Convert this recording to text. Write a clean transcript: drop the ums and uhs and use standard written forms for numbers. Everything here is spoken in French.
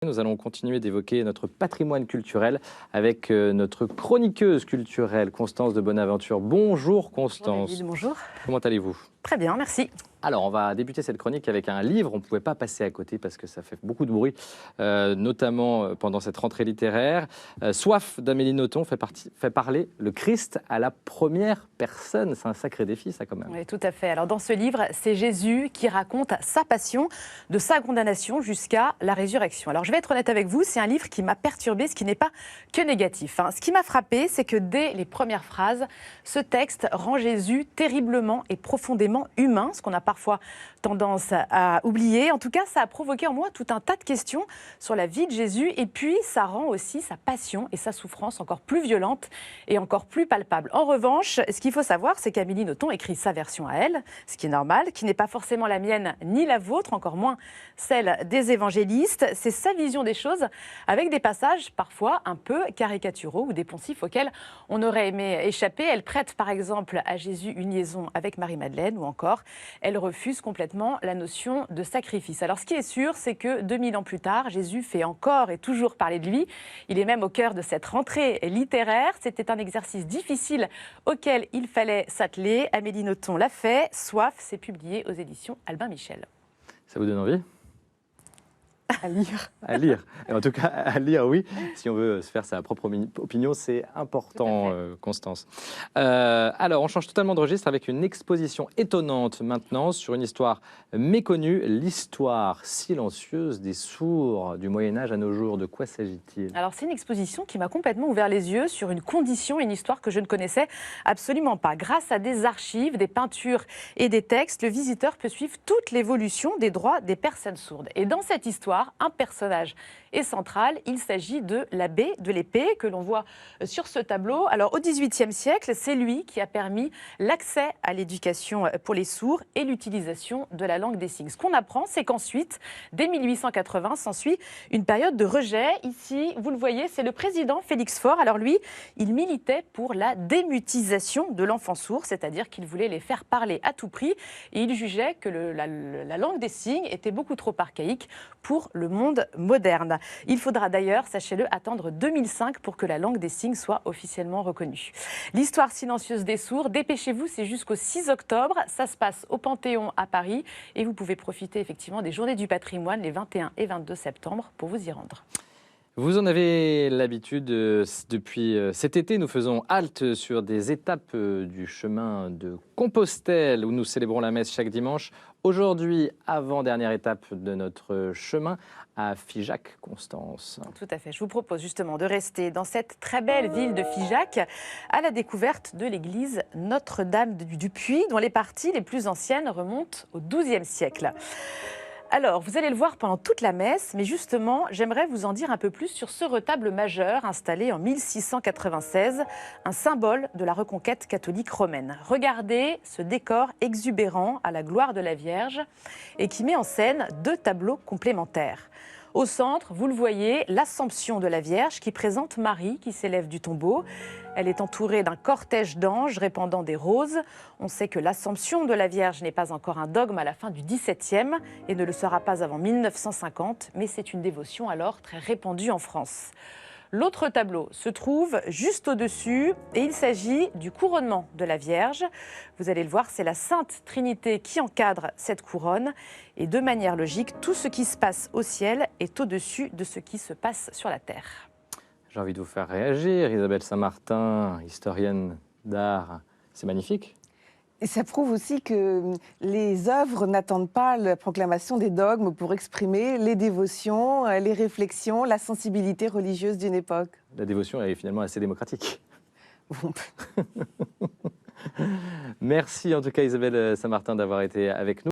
Nous allons continuer d'évoquer notre patrimoine culturel avec notre chroniqueuse culturelle, Constance de Bonaventure. Bonjour Constance. Bonjour David, bonjour. Comment allez-vous? Très bien, merci. Alors, on va débuter cette chronique avec un livre. On ne pouvait pas passer à côté parce que ça fait beaucoup de bruit, notamment pendant cette rentrée littéraire. Soif d'Amélie Nothomb fait parler le Christ à la première personne. C'est un sacré défi, ça, quand même. Oui, tout à fait. Alors, dans ce livre, c'est Jésus qui raconte sa passion, de sa condamnation jusqu'à la résurrection. Alors, je vais être honnête avec vous, c'est un livre qui m'a perturbée, ce qui n'est pas que négatif. Ce qui m'a frappé, c'est que dès les premières phrases, ce texte rend Jésus terriblement et profondément humain, ce qu'on a parfois tendance à oublier. En tout cas, ça a provoqué en moi tout un tas de questions sur la vie de Jésus et puis ça rend aussi sa passion et sa souffrance encore plus violentes et encore plus palpables. En revanche, ce qu'il faut savoir, c'est qu'Amélie Nothomb écrit sa version à elle, ce qui est normal, qui n'est pas forcément la mienne ni la vôtre, encore moins celle des évangélistes. C'est sa vision des choses avec des passages parfois un peu caricaturaux ou des poncifs auxquels on aurait aimé échapper. Elle prête par exemple à Jésus une liaison avec Marie-Madeleine ou encore elle refuse complètement la notion de sacrifice. Alors ce qui est sûr, c'est que 2000 ans plus tard, Jésus fait encore et toujours parler de lui. Il est même au cœur de cette rentrée littéraire. C'était un exercice difficile auquel il fallait s'atteler. Amélie Nothomb l'a fait. Soif, c'est publié aux éditions Albin Michel. Ça vous donne envie? À lire. À lire. Et en tout cas, à lire, oui. Si on veut se faire sa propre opinion, c'est important, Constance. Alors, on change totalement de registre avec une exposition étonnante maintenant sur une histoire méconnue, l'histoire silencieuse des sourds du Moyen-Âge à nos jours. De quoi s'agit-il? Alors, c'est une exposition qui m'a complètement ouvert les yeux sur une condition, une histoire que je ne connaissais absolument pas. Grâce à des archives, des peintures et des textes, le visiteur peut suivre toute l'évolution des droits des personnes sourdes. Et dans cette histoire, un personnage est central. Il s'agit de l'abbé de l'Épée que l'on voit sur ce tableau. Alors, au XVIIIe siècle, c'est lui qui a permis l'accès à l'éducation pour les sourds et l'utilisation de la langue des signes. Ce qu'on apprend, c'est qu'ensuite, dès 1880, s'ensuit une période de rejet. Ici, vous le voyez, c'est le président Félix Faure. Alors lui, il militait pour la démutisation de l'enfant sourd, c'est-à-dire qu'il voulait les faire parler à tout prix et il jugeait que la langue des signes était beaucoup trop archaïque pour le monde moderne. Il faudra d'ailleurs, sachez-le, attendre 2005 pour que la langue des signes soit officiellement reconnue. L'histoire silencieuse des sourds, dépêchez-vous, c'est jusqu'au 6 octobre. Ça se passe au Panthéon à Paris et vous pouvez profiter effectivement des Journées du patrimoine les 21 et 22 septembre pour vous y rendre. Vous en avez l'habitude, depuis cet été, nous faisons halte sur des étapes du chemin de Compostelle où nous célébrons la messe chaque dimanche. Aujourd'hui, avant-dernière étape de notre chemin, à Figeac, Constance. Tout à fait. Je vous propose justement de rester dans cette très belle ville de Figeac à la découverte de l'église Notre-Dame du Puy, dont les parties les plus anciennes remontent au XIIe siècle. Alors, vous allez le voir pendant toute la messe, mais justement, j'aimerais vous en dire un peu plus sur ce retable majeur installé en 1696, un symbole de la reconquête catholique romaine. Regardez ce décor exubérant à la gloire de la Vierge et qui met en scène deux tableaux complémentaires. Au centre, vous le voyez, l'Assomption de la Vierge qui présente Marie qui s'élève du tombeau. Elle est entourée d'un cortège d'anges répandant des roses. On sait que l'Assomption de la Vierge n'est pas encore un dogme à la fin du XVIIe et ne le sera pas avant 1950, mais c'est une dévotion alors très répandue en France. L'autre tableau se trouve juste au-dessus et il s'agit du couronnement de la Vierge. Vous allez le voir, c'est la Sainte Trinité qui encadre cette couronne. Et de manière logique, tout ce qui se passe au ciel est au-dessus de ce qui se passe sur la terre. J'ai envie de vous faire réagir, Isabelle Saint-Martin, historienne d'art. C'est magnifique. Et ça prouve aussi que les œuvres n'attendent pas la proclamation des dogmes pour exprimer les dévotions, les réflexions, la sensibilité religieuse d'une époque. La dévotion est finalement assez démocratique. Bon. Merci en tout cas Isabelle Saint-Martin d'avoir été avec nous.